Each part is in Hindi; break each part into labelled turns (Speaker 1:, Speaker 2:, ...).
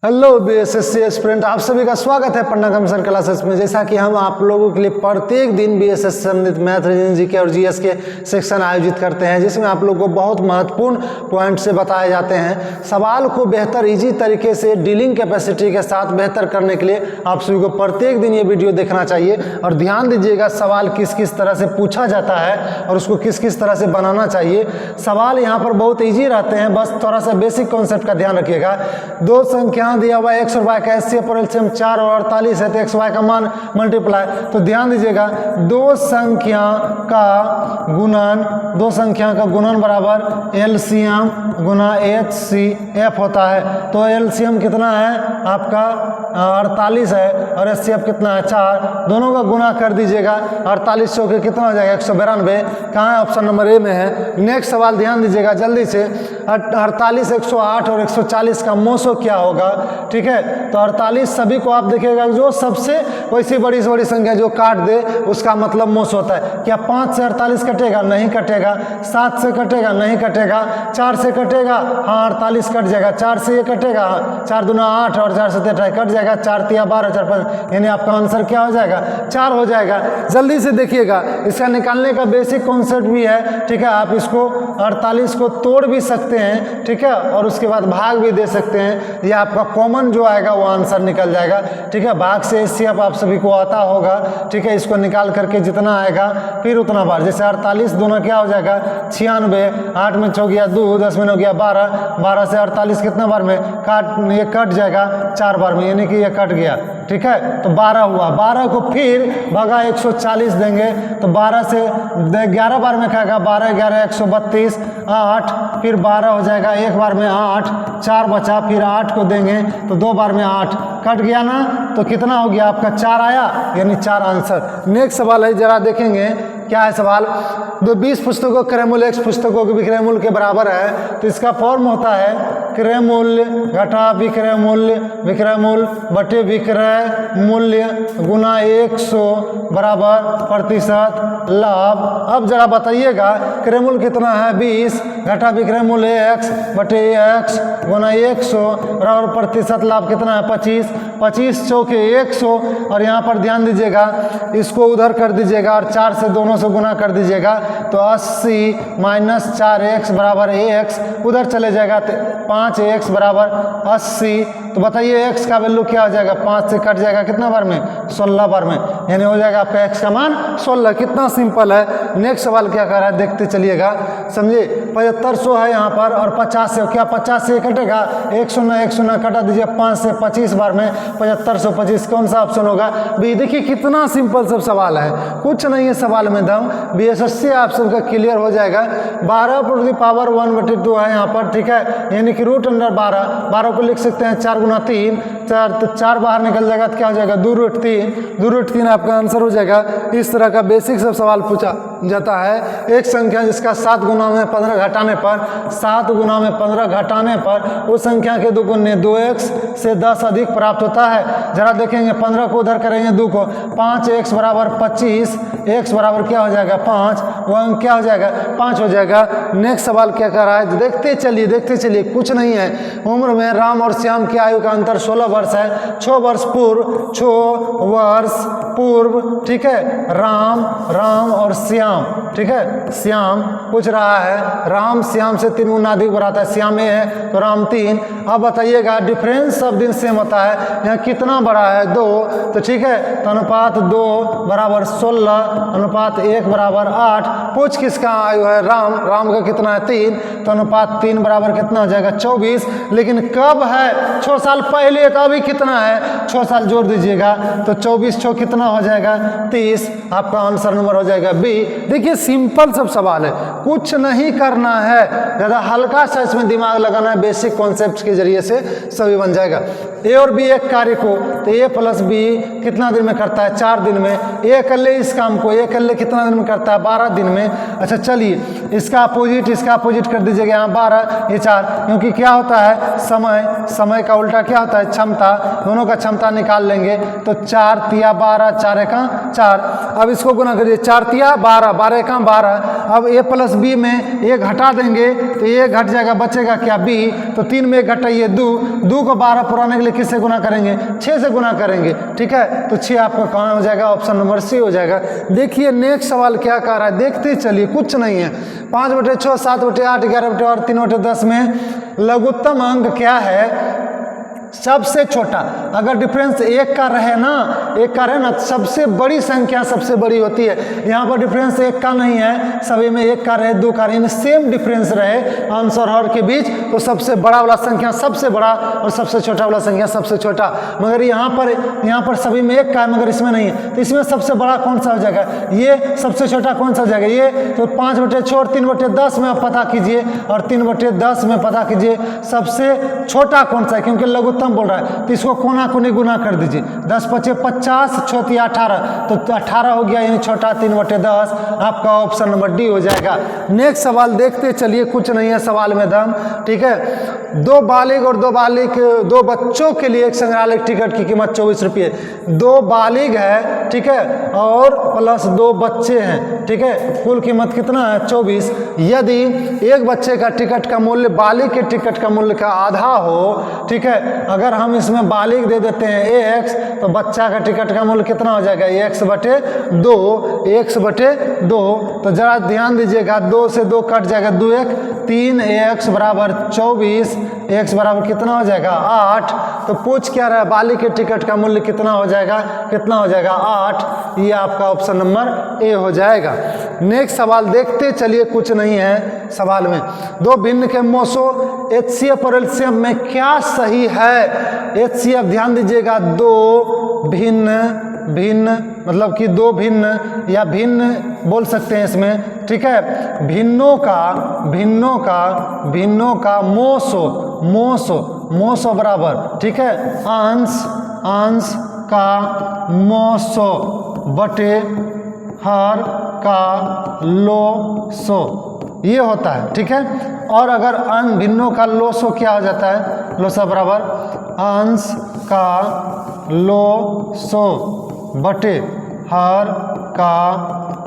Speaker 1: हेलो बीएसएससी एस्पिरेंट, आप सभी का स्वागत है पन्ना कमिश्नर क्लासेस में। जैसा कि हम आप लोगों के लिए प्रत्येक दिन बीएसएससी संबंधित मैथ, रीजनिंग, जीके और जीएस के सेक्शन आयोजित करते हैं, जिसमें आप लोगों को बहुत महत्वपूर्ण पॉइंट से बताए जाते हैं। सवाल को बेहतर इजी तरीके से डीलिंग कैपेसिटी के साथ बेहतर करने के लिए आप सभी को प्रत्येक दिन ये वीडियो देखना चाहिए। और ध्यान दीजिएगा सवाल किस किस तरह से पूछा जाता है और उसको किस किस तरह से बनाना चाहिए। सवाल यहाँ पर बहुत ईजी रहते हैं, बस थोड़ा सा बेसिक कॉन्सेप्ट का ध्यान रखिएगा। दो संख्या दिया हुआ एक्स और वाई का एचसीएफ पर एलसीएम 4 और 48 है, तो एक्स वाई का मान मल्टीप्लाई। तो ध्यान दीजिएगा दो संख्या का गुणन बराबर एलसीएम गुना एचसीएफ होता है। तो एलसीएम कितना है आपका 48 है और एचसीएफ कितना है 4, दोनों का गुना कर दीजिएगा। 48 सौ के कितना हो जाएगा 192। कहाँ है? ऑप्शन नंबर ए में है। नेक्स्ट सवाल ध्यान दीजिएगा जल्दी से। 48, 108 और 140 का मोसो क्या होगा? ठीक है, तो 48 सभी को आप देखिएगा जो सबसे वैसी बड़ी से बड़ी संख्या जो काट दे उसका मतलब मोस होता है। क्या 5 से 48 कटेगा? नहीं कटेगा। 7 से कटेगा? नहीं कटेगा। 4 से कटेगा? हाँ 48 कट जाएगा। 4 से ये कटेगा? 4 दूना 8 और 4 से 23 कट जाएगा। 4 तिया 12, 4 5, यानी आपका आंसर क्या हो जाएगा? 4 हो जाएगा। जल्दी से देखिएगा, इसका निकालने का बेसिक कॉन्सेप्ट भी है। ठीक है, आप इसको 48 को तोड़ भी सकते हैं, ठीक है, और उसके बाद भाग भी दे सकते हैं। ये आपका कॉमन जो आएगा वो आंसर निकल जाएगा। ठीक है, भाग से एचसीएफ आप सभी को आता होगा। ठीक है, इसको निकाल करके जितना आएगा फिर उतना बार, जैसे 48 दोनों क्या हो जाएगा 96, 8 में 6 गया 2, 10 में हो गया 12, 12 से 48 कितना बार में ये कट जाएगा 4 बार में, यानी कि ये कट गया। ठीक है, तो 12 हुआ। 12 को फिर भगा 140 देंगे, तो 12 से 11 बार में खाएगा 12, 11, 132, 8, फिर 12 हो जाएगा एक बार में 8, 4 बचा, फिर 8 को देंगे तो 2 बार में 8 कट गया ना, तो कितना हो गया आपका 4 आया, यानी 4 आंसर। नेक्स्ट सवाल है, जरा देखेंगे क्या है सवाल। 20 पुस्तकों क्रय मूल्य x पुस्तकों के विक्रय मूल्य के बराबर है, तो इसका फॉर्म होता है क्रय मूल्य घटा विक्रय मूल्य बटे विक्रय मूल्य गुना 100 बराबर प्रतिशत लाभ। अब जरा बताइएगा क्रय मूल्य कितना है 20 घटा विक्रय मूल्य x बटे x गुना 100 बराबर प्रतिशत लाभ कितना है 25। 25 चौके 100 और यहाँ पर ध्यान दीजिएगा इसको उधर कर दीजिएगा और 4 से दोनों से गुना कर दीजिएगा, तो 80 माइनस 4x बराबर ax, उधर चले जाएगा 5x बराबर 80। तो बताइए x का वैल्यू क्या हो जाएगा? 5 से कट जाएगा कितना बार में? 16 बार में, यानी हो जाएगा आपका x का मान 16। कितना सिंपल है। नेक्स्ट सवाल क्या कर रहा है देखते चलिएगा, समझिए। 7500 है यहाँ पर और 50 से, क्या 50 से कटेगा? 1 शून्य कटा दीजिए 5 से 25 बार में 7525, कौन सा ऑप्शन होगा? बी। देखिए कितना सिंपल सब सवाल है, कुछ नहीं है सवाल में दम। बीएसएससी आप सबका क्लियर हो जाएगा। 12^1/2 है यहाँ पर, ठीक है, यानी कि √12। 12 को लिख सकते हैं 4 गुना 3, 4 बाहर निकल जाएगा तो क्या हो जाएगा 2√3 आपका आंसर हो जाएगा। इस तरह का बेसिक सब सवाल पूछा जाता है। एक संख्या जिसका 7 गुना में 15 घटाने पर उस संख्या के दुगुने 2x से 10 अधिक प्राप्त होता है। जरा देखेंगे 15 को उधर करेंगे 2 को, 5x बराबर 25, x बराबर क्या हो जाएगा 5, वह क्या हो जाएगा 5 हो जाएगा। नेक्स्ट सवाल क्या कर रहा है देखते चलिए, कुछ नहीं है। उम्र में राम और श्याम की आयु का अंतर 16 वर्ष है। 6 वर्ष पूर्व, ठीक है, राम और श्याम, ठीक है, श्याम पूछ रहा है राम श्याम से 3 गुना अधिक बढ़ाता है, श्याम ए है तो राम 3। अब बताइएगा डिफरेंस सब दिन सेम होता है, यहाँ कितना बड़ा है 2, तो ठीक है, तो अनुपात 2 बराबर 16, अनुपात 1 बराबर 8। पूछ किसका आयु है? राम का कितना है 3, तो अनुपात 3 बराबर कितना हो जाएगा 24। लेकिन कब है? 6 साल पहले, तो अभी कितना है 6 साल जोड़ दीजिएगा तो 24 6 कितना हो जाएगा 30, आपका आंसर नंबर हो जाएगा बी। देखिए सिंपल सब सवाल है, कुछ नहीं करना है, ज़्यादा हल्का सा इसमें दिमाग लगाना है, बेसिक कॉन्सेप्ट के जरिए से सभी बन जाएगा। ए और बी एक कार्य को तो ए प्लस बी कितना दिन में करता है? 4 दिन में। ए अकेले इस काम को कितना दिन में करता है? 12 दिन में। अच्छा चलिए इसका अपोजिट कर दीजिएगा, यहाँ 12 ये 4, क्योंकि क्या होता है समय का उल्टा क्या होता है? क्षमता। दोनों का क्षमता निकाल लेंगे तो 4 तिया 12, 4 एका 4। अब इसको गुना करिए 4 तिया 12 12, 12 का 12। अब a प्लस बी में a घटा देंगे तो a घट जाएगा, बचेगा क्या b, तो 3 में 1 घटाइए 2, 2 को 12 पुराने के लिए किससे गुना करेंगे, 6 से गुना करेंगे, ठीक है। तो 6 आपका कहाँ हो जाएगा, ऑप्शन नंबर सी हो जाएगा। देखिए नेक्स्ट सवाल क्या कह रहा है, देखते चलिए, कुछ नहीं है। 5/6, 7/8, 11/8, 3/10 में लघुत्तम अंक क्या है, सबसे छोटा। अगर डिफरेंस एक का रहे ना, एक का रहे ना, सबसे बड़ी संख्या सबसे बड़ी होती है। यहाँ पर डिफरेंस एक का नहीं है, सभी में एक का रहे, 2 का रहे, सेम डिफरेंस रहे अंश और हर के बीच, तो सबसे बड़ा वाला संख्या सबसे बड़ा और सबसे छोटा वाला संख्या सबसे छोटा। मगर यहाँ पर सभी में एक का है, मगर इसमें नहीं है, तो इसमें सबसे बड़ा कौन सा हो जाएगा, ये सबसे छोटा कौन सा हो जाएगा, ये। तो 5/6 और 3/10 में आप पता कीजिए, और 3/10 में पता कीजिए सबसे छोटा कौन सा है, क्योंकि लघुत्तम बोल रहा है, तो इसको कोना कोनी गुना कर दीजिए। 10×5 = 50, छोटी 18, तो 18 हो गया, यानी छोटा 3/10, आपका ऑप्शन नंबर डी हो जाएगा। नेक्स्ट सवाल देखते चलिए, कुछ नहीं है सवाल में दम, ठीक है। 2 बालिग और 2 बच्चों के लिए एक संग्रहालय टिकट की कीमत 24 रुपये। 2 बालिग है, ठीक है, और प्लस 2 बच्चे हैं, ठीक है, कुल कीमत कितना है, 24। यदि एक बच्चे का टिकट का मूल्य बालिग के टिकट का मूल्य का आधा हो, ठीक है, अगर हम इसमें बालिग दे देते हैं x, तो बच्चा का टिकट का मूल्य कितना हो जाएगा, x/2, x/2। तो जरा ध्यान दीजिएगा, 2 से 2 कट जाएगा, 2 1 3, x बराबर 24, x बराबर कितना हो जाएगा, 8। तो पूछ क्या रहा है, बालिग के टिकट का मूल्य कितना हो जाएगा, 8। ये आपका ऑप्शन नंबर ए हो जाएगा। नेक्स्ट सवाल देखते चलिए, कुछ नहीं है सवाल में। 2 भिन्न के मोसो HCF और LCM में क्या सही है। HCF ध्यान दीजिएगा, 2 भिन्न मतलब कि 2 भिन्न या भिन्न बोल सकते हैं इसमें, ठीक है। भिन्नों का मोसो बराबर, ठीक है, अंश का मोसो बटे हर का लोसो, ये होता है, ठीक है। और अगर भिन्नों का लोसो क्या हो जाता है, लोसो बराबर अंश का लोसो बटे हर का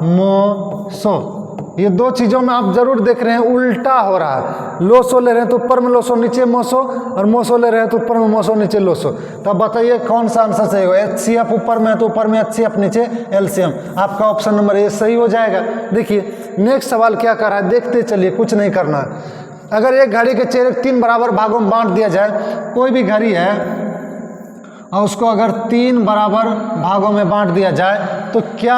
Speaker 1: मोसो। ये 2 चीज़ों में आप जरूर देख रहे हैं उल्टा हो रहा है। लोसो ले रहे हैं तो ऊपर में लोसो नीचे मोसो, और मोसो ले रहे हैं तो ऊपर में मोसो नीचे लोसो। तब बताइए कौन सा आंसर सही होगा। HCF ऊपर में है तो ऊपर में HCF, नीचे LCM। आपका ऑप्शन नंबर ए सही हो जाएगा। देखिए नेक्स्ट सवाल क्या कर रहा है, देखते चलिए, कुछ नहीं करना है। अगर एक घड़ी के चेहरे 3 बराबर भागों में बांट दिया जाए, कोई भी घड़ी है और उसको अगर 3 बराबर भागों में बांट दिया जाए, तो क्या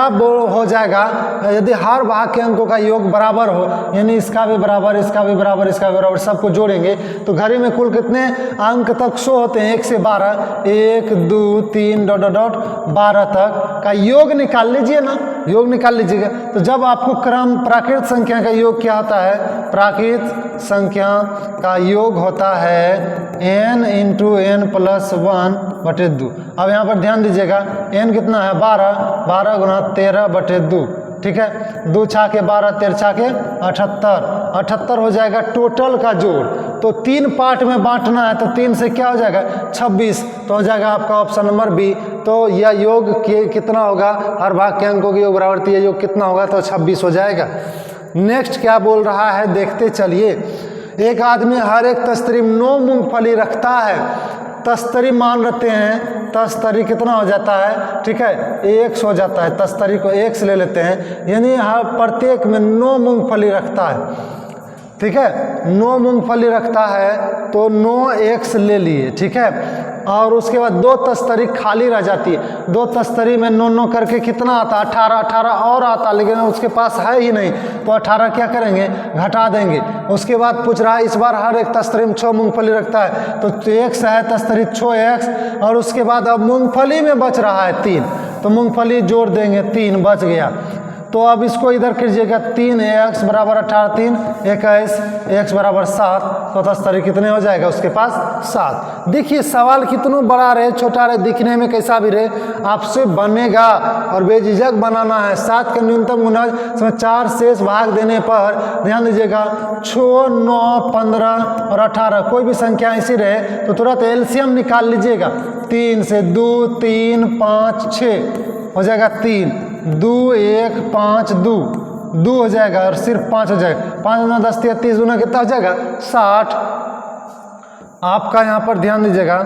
Speaker 1: हो जाएगा, यदि हर भाग के अंकों का योग बराबर हो, यानी इसका भी बराबर, इसका भी बराबर, इसका भी बराबर, सबको जोड़ेंगे तो घड़ी में कुल कितने अंक तक शो होते हैं, 1 से 12, 1 2 3 ... 12 तक का योग निकाल लीजिए ना, योग निकाल लीजिएगा। तो जब आपको प्राकृत संख्या का योग क्या होता है, प्राकृत संख्या का योग होता है n × n + 1/2। अब यहाँ पर ध्यान दीजिएगा, n कितना है, 12 × 13/2, ठीक है। 2 छाके 12, 13 छाके 78 हो जाएगा टोटल का जोड़। तो 3 पार्ट में बांटना है, तो 3 से क्या हो जाएगा, 26, तो हो जाएगा आपका ऑप्शन नंबर बी। तो यह योग कितना होगा, हर भाग के अंकों के योग बराबर, यह योग कितना होगा, तो 26 हो जाएगा। नेक्स्ट क्या बोल रहा है, देखते चलिए। एक आदमी हर एक तस्तरी में 9 मूंगफली रखता है। तस्तरी मान रखते हैं, तस्तरी कितना हो जाता है, ठीक है, 1 हो जाता है। तस्तरी को 1 ले लेते हैं, यानी हर प्रत्येक में 9 मूंगफली रखता है, ठीक है। 9 मूंगफली रखता है तो 9 1 ले लिए, ठीक है। और उसके बाद 2 तस्तरी खाली रह जाती है। 2 तस्तरी में 9 करके कितना आता है, 18 और आता, लेकिन उसके पास है ही नहीं, तो 18 क्या करेंगे, घटा देंगे। उसके बाद पूछ रहा है, इस बार हर एक तस्तरी में 6 मूंगफली रखता है, तो 1 है तस्तरी 6 x, और उसके बाद अब मूंगफली में बच रहा है 3, तो मूंगफली जोड़ देंगे, 3 बच गया। तो अब इसको इधर कीजिएगा, 3x बराबर 18, 3 21, x बराबर 7, तो तस्तरी कितने हो जाएगा, उसके पास 7। देखिए सवाल कितना बड़ा रहे छोटा रहे, दिखने में कैसा भी रहे, आपसे बनेगा और बेझिझक बनाना है। 7 का न्यूनतम गुना, इसमें 4 शेष भाग देने पर ध्यान दीजिएगा 6, 9, 15 और 18, कोई भी संख्या ऐसी रहे तो तुरंत एलसीएम निकाल लीजिएगा। 3 से 2 3 5 6 हो जाएगा, 3 2 1 5 2, 2 हो जाएगा और सिर्फ 5 हो जाएगा। 5 गुना 10 तिया 30 गुना कितना हो जाएगा 60। आपका यहाँ पर ध्यान दीजिएगा,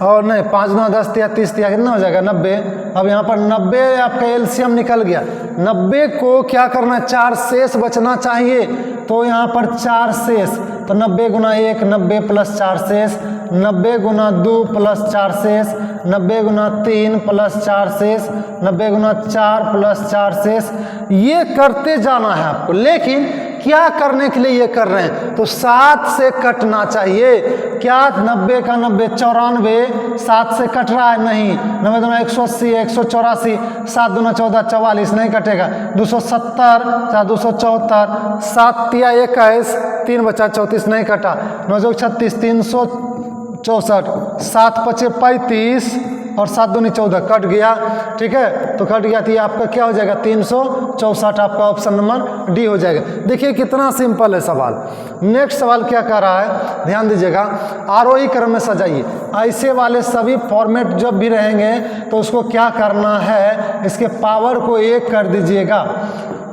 Speaker 1: और नहीं 5 गुना 10 तिया 30 तिया कितना हो जाएगा 90। अब यहाँ पर 90 आपका एलसीएम निकल गया। 90 को क्या करना है, 4 शेष बचना चाहिए, तो यहाँ पर 4 शेष, तो 90 गुना 1 90 प्लस 4 शेष, 90 गुना 2 प्लस 4 शेष, 90 गुना 3 प्लस 4 शेष, 90 गुना 4 प्लस 4 शेष। ये करते जाना है आपको, लेकिन क्या करने के लिए ये कर रहे हैं, तो 7 से कटना चाहिए। क्या 90 का 90 94, 7 से कट रहा है नहीं। 90 दूना 180 184, 7 दूना 14 44 नहीं कटेगा। 270 274, 7 तिया 21, 3 बचा 34 नहीं कटा। 9 जोग 36 364, 7 पचे 35 और 7 दूनी 14 कट गया। ठीक है, तो कट गया तो ये आपका क्या हो जाएगा 364, आपका ऑप्शन नंबर डी हो जाएगा। देखिए कितना सिंपल है सवाल। नेक्स्ट सवाल क्या कर रहा है, ध्यान दीजिएगा, आरोही क्रम में सजाइए। ऐसे वाले सभी फॉर्मेट जब भी रहेंगे तो उसको क्या करना है, इसके पावर को 1 कर दीजिएगा।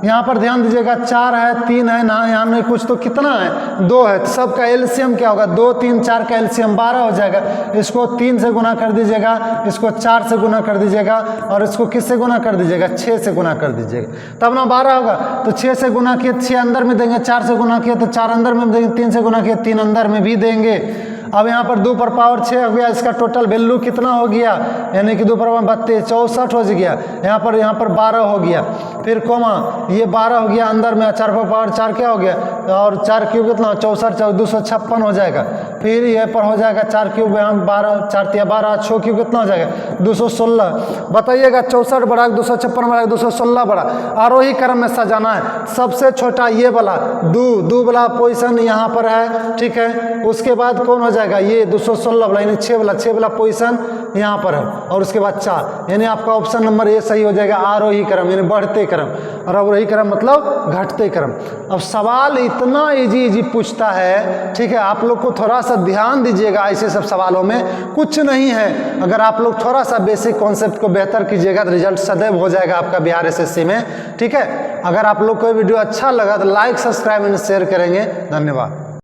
Speaker 1: यहाँ पर ध्यान दीजिएगा 4 है 3 है ना, यहाँ में कुछ तो कितना है 2 है, सबका एलसीएम क्या होगा 2 3 4 का एलसीएम 12 हो जाएगा। इसको 3 से गुना कर दीजिएगा, इसको 4 से गुना कर दीजिएगा और इसको किससे गुना कर दीजिएगा 6 से गुना कर दीजिएगा, तब ना 12 होगा। तो 6 से गुना किए 6 अंदर में देंगे, 4 से गुना किए तो 4 अंदर में देंगे, 3 से गुना किए 3 अंदर में भी देंगे। अब यहाँ पर 2 पर पावर 6 हो गया, इसका टोटल वैल्यू कितना हो गया, यानी कि 2 पर 32 64 हो गया। यहाँ पर 12 हो गया, फिर कोमा ये 12 हो गया अंदर में, 4 पर पावर 4 क्या हो गया, और 4 क्यूब कितना 64 256 हो जाएगा। फिर ये पर हो जाएगा 4 क्यूब, यहाँ 12 4 तिया 12, 6 क्यूब कितना हो जाएगा 216। बताइएगा 64 बड़ा 256 बड़ा 216 बड़ा। आरोही क्रम में सजाना है। सबसे छोटा ये वाला दो वाला पोजीशन यहाँ पर है, ठीक है। उसके बाद कौन हो जाएगा ये 216 वाला, यानी 6 वाला पोजीशन यहाँ पर है, और उसके बाद 4, यानी आपका ऑप्शन नंबर ए सही हो जाएगा। आरोही क्रम यानी बढ़ते क्रम, और अवरोही क्रम मतलब घटते क्रम। अब सवाल इतना इजी पूछता है, ठीक है। आप लोग को थोड़ा सा ध्यान दीजिएगा, ऐसे सब सवालों में कुछ नहीं है। अगर आप लोग थोड़ा सा बेसिक कॉन्सेप्ट को बेहतर कीजिएगा तो रिजल्ट सदैव हो जाएगा आपका बिहार एसएससी में, ठीक है। अगर आप लोग को वीडियो अच्छा लगा तो लाइक सब्सक्राइब एंड शेयर करेंगे। धन्यवाद।